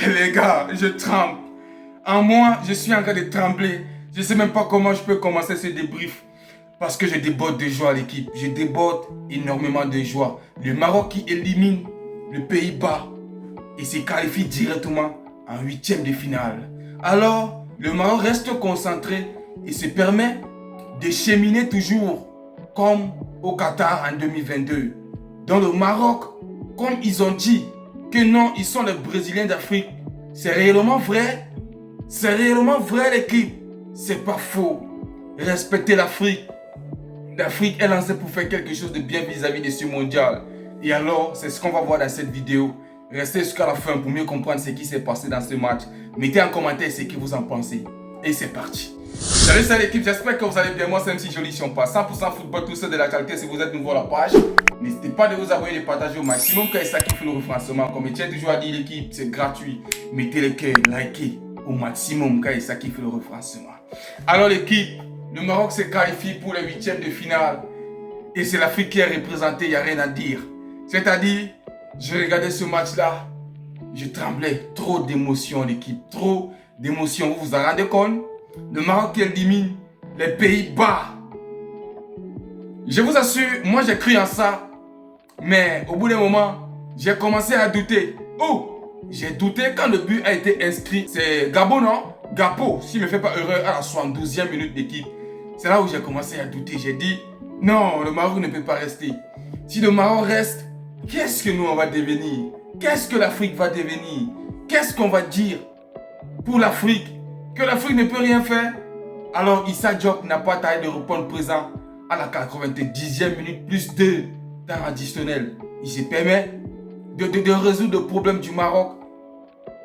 Les gars, je tremble. En moi, je suis en train de trembler. Je ne sais même pas comment je peux commencer ce débrief. Parce que je déborde de joie l'équipe. Je déborde énormément de joie. Le Maroc qui élimine le Pays-Bas et se qualifie directement en huitième de finale. Alors, le Maroc reste concentré et se permet de cheminer toujours comme au Qatar en 2022. Dans le Maroc, comme ils ont dit que non, ils sont les Brésiliens d'Afrique, c'est réellement vrai. C'est réellement vrai l'équipe. C'est pas faux. Respectez l'Afrique. L'Afrique est lancée pour faire quelque chose de bien vis-à-vis de ce mondial. Et alors, c'est ce qu'on va voir dans cette vidéo. Restez jusqu'à la fin pour mieux comprendre ce qui s'est passé dans ce match. Mettez en commentaire ce que vous en pensez. Et c'est parti. Salut, c'est l'équipe, j'espère que vous allez bien. Moi, c'est MC Joli Champa. 100% football, tout ça de l'actualité. Si vous êtes nouveau à la page, n'hésitez pas de vous abonner et de partager au maximum quand ça qui fait le référencement. Comme je tiens toujours à dire, l'équipe, c'est gratuit. Mettez le cœur, likez au maximum quand ça qui fait le référencement. Alors, l'équipe, le Maroc se qualifie pour les huitièmes de finale. Et c'est l'Afrique qui est représentée, il n'y a rien à dire. C'est-à-dire, je regardais ce match-là, je tremblais. Trop d'émotions, l'équipe. Trop d'émotions. Vous vous en rendez compte? Le Maroc qui élimine les Pays-Bas. Je vous assure, moi j'ai cru en ça. Mais au bout d'un moment, j'ai commencé à douter. Oh, j'ai douté quand le but a été inscrit. C'est Gabo, non? Gapo, s'il ne me fait pas erreur, à la 72e minute d'équipe. C'est là où j'ai commencé à douter. J'ai dit, non, le Maroc ne peut pas rester. Si le Maroc reste, qu'est-ce que nous on va devenir? Qu'est-ce que l'Afrique va devenir? Qu'est-ce qu'on va dire pour l'Afrique? Que l'Afrique ne peut rien faire? Alors Issa Diop n'a pas taillé de répondre présent à la 90e minute plus 2 temps additionnel. Il se permet de résoudre le problème du Maroc.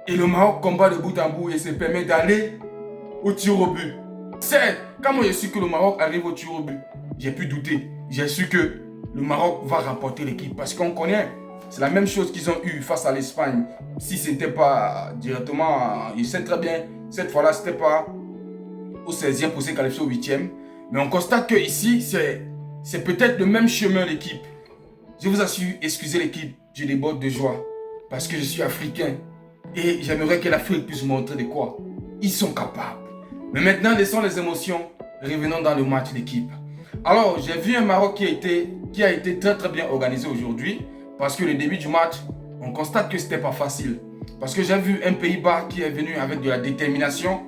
Et le Maroc combat de bout en bout et se permet d'aller au tir au but. C'est quand moi j'ai su que le Maroc arrive au tir au but, j'ai pu douter. J'ai su que le Maroc va remporter l'équipe parce qu'on connaît. C'est la même chose qu'ils ont eu face à l'Espagne. Si ce n'était pas directement, je sais très bien, cette fois-là, ce n'était pas au 16e pour se qualifier au 8e. Mais on constate que ici, c'est peut-être le même chemin, l'équipe. Je vous assure, excusez l'équipe, je déborde de joie. Parce que je suis africain. Et j'aimerais que l'Afrique puisse montrer de quoi ils sont capables. Mais maintenant, laissons les émotions. Revenons dans le match, l'équipe. Alors, j'ai vu un Maroc qui a été très très bien organisé aujourd'hui. Parce que le début du match, on constate que ce n'était pas facile. Parce que j'ai vu un Pays-Bas qui est venu avec de la détermination,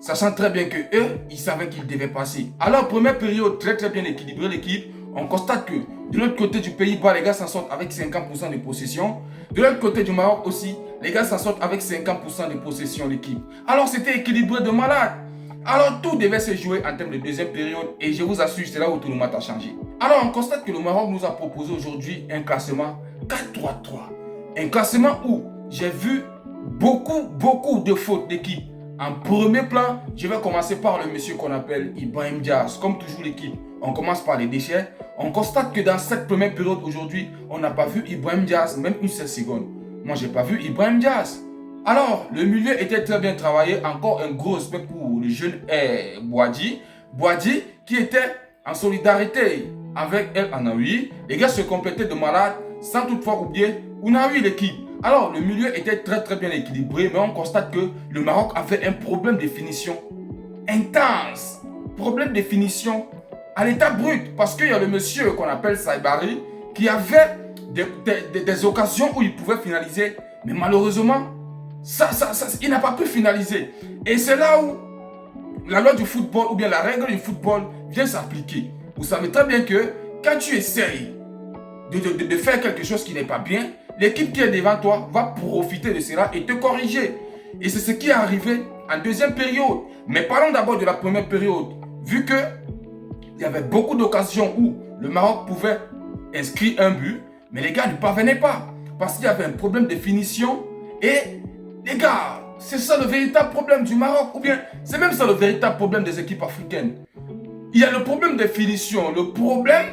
sachant très bien que eux, ils savaient qu'ils devaient passer. Alors, première période, très très bien équilibrée l'équipe. On constate que de l'autre côté du Pays-Bas, les gars s'en sortent avec 50% de possession. De l'autre côté du Maroc aussi, les gars s'en sortent avec 50% de possession l'équipe. Alors, c'était équilibré de malade. Alors, tout devait se jouer en termes de deuxième période et je vous assure, c'est là où tout le match a changé. Alors, on constate que le Maroc nous a proposé aujourd'hui un classement 4-3-3. Un classement où j'ai vu beaucoup de fautes d'équipe. En premier plan, je vais commencer par le monsieur qu'on appelle Ibrahim Diaz. Comme toujours l'équipe, on commence par les déchets. On constate que dans cette première période aujourd'hui, on n'a pas vu Ibrahim Diaz même une seule seconde. Moi, je n'ai pas vu Ibrahim Diaz. Alors, le milieu était très bien travaillé. Encore un gros respect pour le jeune Boadi. Boadi qui était en solidarité avec El Anaoui. Les gars se complétaient de malade sans toutefois oublier Ounaoui l'équipe. Alors, le milieu était très très bien équilibré, mais on constate que le Maroc avait un problème de finition intense. Problème de finition à l'état brut. Parce qu'il y a le monsieur qu'on appelle Saibari qui avait des occasions où il pouvait finaliser. Mais malheureusement, il n'a pas pu finaliser. Et c'est là où la loi du football ou bien la règle du football vient s'appliquer. Vous savez très bien que quand tu essayes de faire quelque chose qui n'est pas bien, l'équipe qui est devant toi va profiter de cela et te corriger. Et c'est ce qui est arrivé en deuxième période. Mais parlons d'abord de la première période. Vu que il y avait beaucoup d'occasions où le Maroc pouvait inscrire un but, mais les gars ne parvenaient pas. Parce qu'il y avait un problème de finition. Et les gars, c'est ça le véritable problème du Maroc. Ou bien, c'est même ça le véritable problème des équipes africaines. Il y a le problème de finition, le problème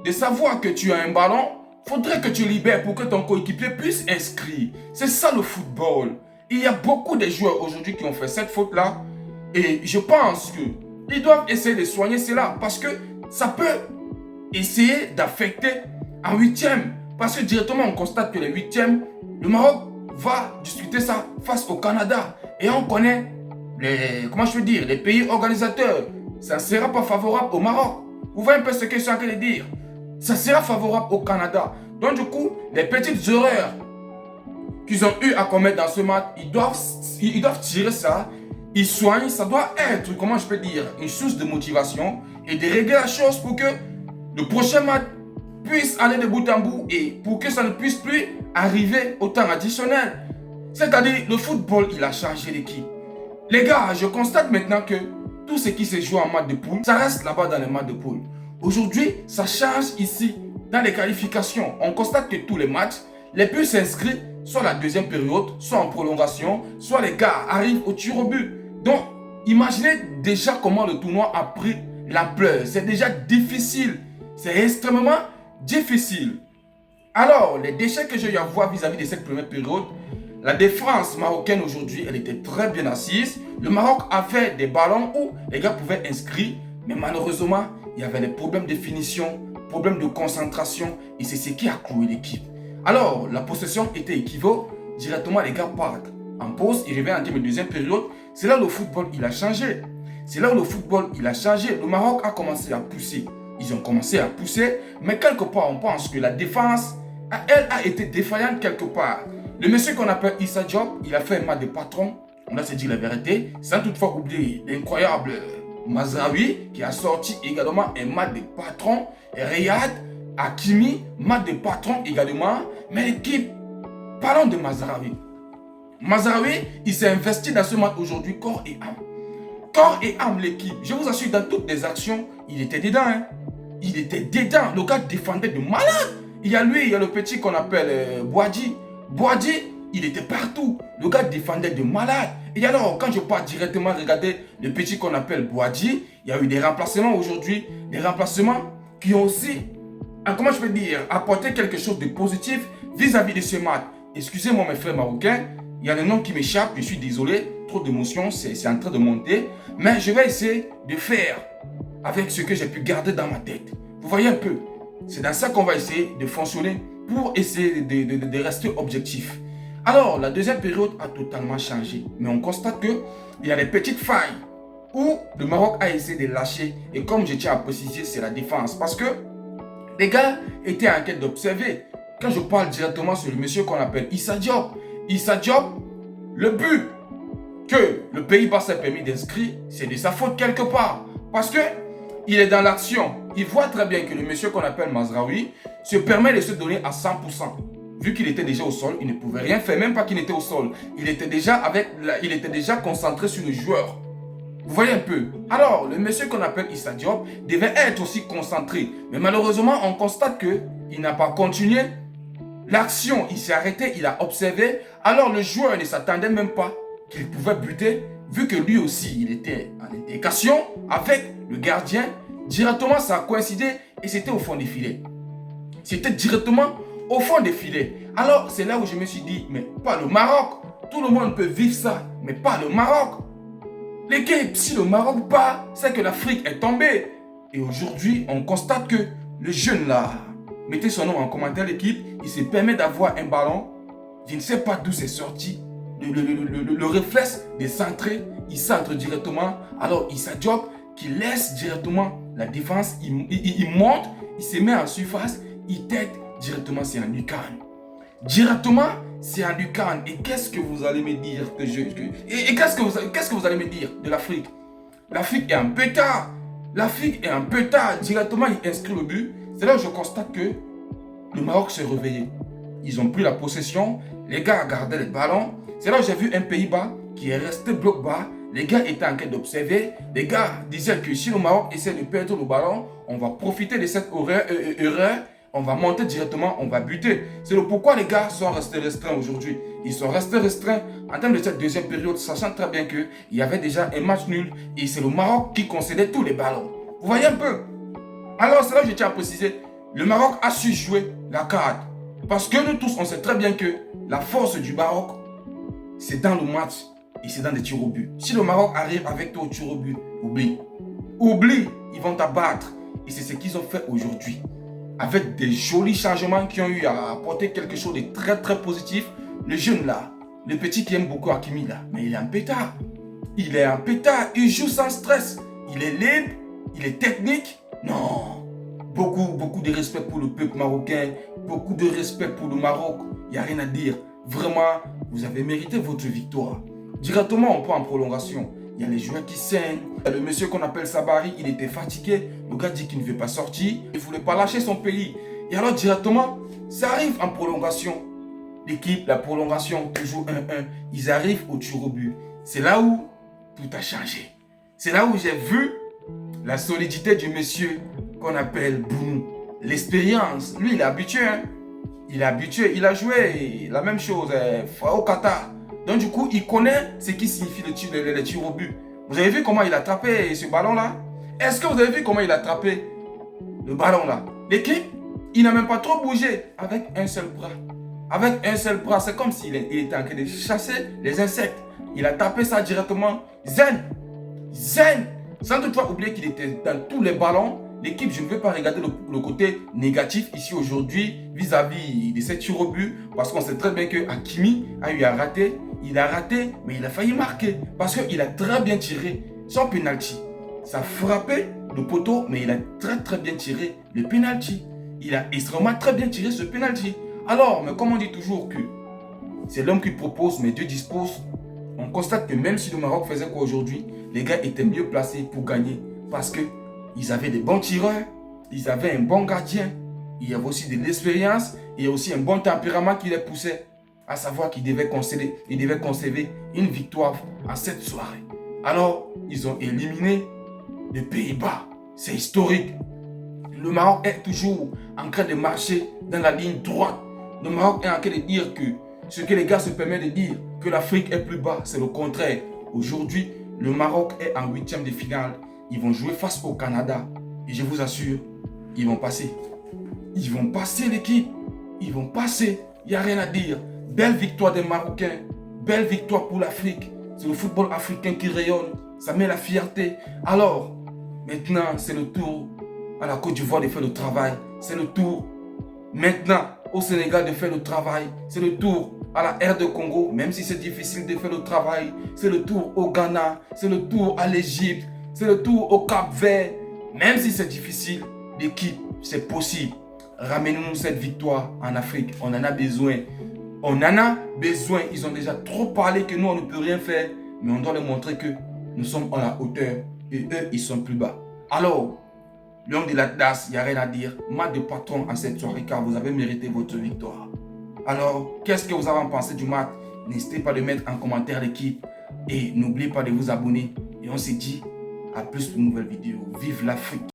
de savoir que tu as un ballon, faudrait que tu libères pour que ton coéquipier puisse inscrire. C'est ça le football. Il y a beaucoup de joueurs aujourd'hui qui ont fait cette faute-là. Et je pense qu'ils doivent essayer de soigner cela. Parce que ça peut essayer d'affecter en huitième Parce que directement, on constate que les huitièmes, le Maroc va discuter ça face au Canada. Et on connaît les pays organisateurs. Ça ne sera pas favorable au Maroc. Vous voyez un peu ce que je suis en train de dire. Ça sera favorable au Canada. Donc du coup, les petites erreurs qu'ils ont eu à commettre dans ce match, ils doivent tirer ça. Ils soignent. Ça doit être, une source de motivation et de régler la chose pour que le prochain match puisse aller de bout en bout et pour que ça ne puisse plus arriver au temps additionnel. C'est-à-dire, le football, il a changé l'équipe. Les gars, je constate maintenant que tout ce qui se joue en match de poule, ça reste là-bas dans les matchs de poule. Aujourd'hui, ça change ici, dans les qualifications. On constate que tous les matchs, les buts s'inscrivent soit la deuxième période, soit en prolongation, soit les gars arrivent au tir au but. Donc, imaginez déjà comment le tournoi a pris l'ampleur. C'est déjà difficile. C'est extrêmement difficile. Alors, les déchets que j'ai eu à voir vis-à-vis de cette première période, la défense marocaine aujourd'hui, elle était très bien assise. Le Maroc avait des ballons où les gars pouvaient inscrire, mais malheureusement, il y avait des problèmes de finition, problèmes de concentration, et c'est ce qui a cloué l'équipe. Alors, la possession était équivalente. Directement, les gars partent en pause, ils reviennent en deuxième et deuxième période. C'est là où le football, il a changé. C'est là où le football, il a changé. Le Maroc a commencé à pousser. Ils ont commencé à pousser, mais quelque part, on pense que la défense, elle a été défaillante quelque part. Le monsieur qu'on appelle Issa Diop, il a fait un match de patron, on a se dit la vérité, sans toutefois oublier l'incroyable Mazraoui qui a sorti également un match de patron, Riyad Hakimi, match de patron également, mais l'équipe, parlons de Mazraoui. Mazraoui, il s'est investi dans ce match aujourd'hui corps et âme. Corps et âme l'équipe, je vous assure, dans toutes les actions, il était dedans. Il était dedans, le gars défendait de malade. Il y a lui, il y a le petit qu'on appelle Boadji. Boadji, il était partout. Le gars défendait de malade. Et alors, quand je pars directement regarder le petit qu'on appelle Boadji, il y a eu des remplacements aujourd'hui. Des remplacements qui ont aussi, apporté quelque chose de positif vis-à-vis de ce match. Excusez-moi mes frères marocains, il y a des noms qui m'échappent, je suis désolé. Trop d'émotions, c'est en train de monter. Mais je vais essayer de faire avec ce que j'ai pu garder dans ma tête. Vous voyez un peu, c'est dans ça qu'on va essayer de fonctionner pour essayer de rester objectif. Alors, la deuxième période a totalement changé. Mais on constate qu'il y a des petites failles où le Maroc a essayé de lâcher. Et comme je tiens à préciser, c'est la défense. Parce que les gars étaient en quête d'observer. Quand je parle directement sur le monsieur qu'on appelle Issa Diop. Issa Diop, le but que le Pays-Bas s'est permis d'inscrire, c'est de sa faute quelque part. Parce que il est dans l'action. Il voit très bien que le monsieur qu'on appelle Mazraoui se permet de se donner à 100%. Vu qu'il était déjà au sol, il ne pouvait rien faire, même pas qu'il était au sol. Il était déjà concentré sur le joueur. Vous voyez un peu. Alors, le monsieur qu'on appelle Issa Diop devait être aussi concentré. Mais malheureusement, on constate qu'il n'a pas continué l'action. Il s'est arrêté, il a observé. Alors, le joueur ne s'attendait même pas qu'il pouvait buter. Vu que lui aussi, il était en indication avec le gardien. Directement, ça a coïncidé et c'était au fond des filets. C'était directement au fond des filets. Alors, c'est là où je me suis dit, mais pas le Maroc. Tout le monde peut vivre ça, mais pas le Maroc. L'équipe, si le Maroc part, c'est que l'Afrique est tombée. Et aujourd'hui, on constate que le jeune là, mettez son nom en commentaire l'équipe, il se permet d'avoir un ballon. Je ne sais pas d'où c'est sorti. Le réflexe de centrer, il centre directement. Alors Issa Diop qui laisse directement la défense, il monte, il se met en surface, il tête directement, c'est un lucarne. Directement, c'est un lucarne. Et qu'est-ce que vous allez me dire qu'est-ce que vous allez me dire de l'Afrique? L'Afrique est un pétard. L'Afrique est un pétard. Directement, il inscrit le but. C'est là où je constate que le Maroc s'est réveillé. Ils ont pris la possession. Les gars gardaient les ballons. C'est là où j'ai vu un Pays-Bas qui est resté bloc bas. Les gars étaient en train d'observer. Les gars disaient que si le Maroc essaie de perdre le ballon, on va profiter de cette erreur. On va monter directement, on va buter. C'est le pourquoi les gars sont restés restreints aujourd'hui. Ils sont restés restreints en termes de cette deuxième période, sachant très bien qu'il y avait déjà un match nul et c'est le Maroc qui concédait tous les ballons. Vous voyez un peu? Alors, c'est là que je tiens à préciser. Le Maroc a su jouer la carte. Parce que nous tous, on sait très bien que la force du Maroc, c'est dans le match et c'est dans les tirs au but. Si le Maroc arrive avec toi au tir au but, oublie. Oublie, ils vont t'abattre. Et c'est ce qu'ils ont fait aujourd'hui. avec des jolis changements qui ont eu à apporter quelque chose de très très positif. Le jeune là, le petit qui aime beaucoup Hakimi là, mais il est un pétard. Il est un pétard, il joue sans stress. Il est libre, il est technique. Non, beaucoup de respect pour le peuple marocain, beaucoup de respect pour le Maroc. Il n'y a rien à dire. Vraiment, vous avez mérité votre victoire. Directement, on prend en prolongation. Il y a les joueurs qui saignent. Le monsieur qu'on appelle Sabari, il était fatigué. Le gars dit qu'il ne veut pas sortir. Il ne voulait pas lâcher son pays. Et alors directement, ça arrive en prolongation. L'équipe, la prolongation, toujours 1-1. Ils arrivent au tir au but. C'est là où tout a changé. C'est là où j'ai vu la solidité du monsieur qu'on appelle Bounou. L'expérience. Lui, il est habitué. Hein? Il est habitué. Il a joué la même chose au Qatar. Donc du coup, il connaît ce qui signifie le tir au but. Vous avez vu comment il a attrapé ce ballon-là? Est-ce que vous avez vu comment il a attrapé le ballon-là? L'équipe, il n'a même pas trop bougé avec un seul bras. Avec un seul bras, c'est comme s'il était en train de chasser les insectes. Il a tapé ça directement. Zen! Zen! Sans toutefois oublier qu'il était dans tous les ballons. L'équipe, je ne veux pas regarder le côté négatif ici aujourd'hui vis-à-vis de ces tirs au but. Parce qu'on sait très bien que Hakimi a eu à rater. Il a raté, mais il a failli marquer. Parce qu'il a très bien tiré son penalty. Ça a frappé le poteau, mais il a très bien tiré le penalty. Il a extrêmement très bien tiré ce penalty. Alors, mais comme on dit toujours que c'est l'homme qui propose, mais Dieu dispose, on constate que même si le Maroc faisait quoi aujourd'hui, les gars étaient mieux placés pour gagner. Parce qu'ils avaient des bons tireurs, ils avaient un bon gardien, il y avait aussi de l'expérience, il y a aussi un bon tempérament qui les poussait. À savoir qu'ils devaient conserver une victoire en cette soirée. Alors, ils ont éliminé les Pays-Bas. C'est historique. Le Maroc est toujours en train de marcher dans la ligne droite. Le Maroc est en train de dire que ce que les gars se permettent de dire, que l'Afrique est plus bas, c'est le contraire. Aujourd'hui, le Maroc est en 8e de finale. Ils vont jouer face au Canada. Et je vous assure, ils vont passer. Ils vont passer l'équipe. Ils vont passer. Il n'y a rien à dire. Belle victoire des Marocains. Belle victoire pour l'Afrique. C'est le football africain qui rayonne. Ça met la fierté. Alors, maintenant, c'est le tour à la Côte d'Ivoire de faire le travail. C'est le tour maintenant au Sénégal de faire le travail. C'est le tour à la R de Congo, même si c'est difficile de faire le travail. C'est le tour au Ghana. C'est le tour à l'Égypte. C'est le tour au Cap-Vert. Même si c'est difficile, l'équipe, c'est possible. Ramenons-nous cette victoire en Afrique. On en a besoin. On en a besoin. Ils ont déjà trop parlé que nous, on ne peut rien faire. Mais on doit leur montrer que nous sommes à la hauteur. Et eux, ils sont plus bas. Alors, l'homme de l'Atlas, il n'y a rien à dire. Mat de patron à cette soirée car vous avez mérité votre victoire. Alors, qu'est-ce que vous avez pensé du match? N'hésitez pas de mettre en commentaire l'équipe. Et n'oubliez pas de vous abonner. Et on se dit à plus de nouvelles vidéos. Vive l'Afrique!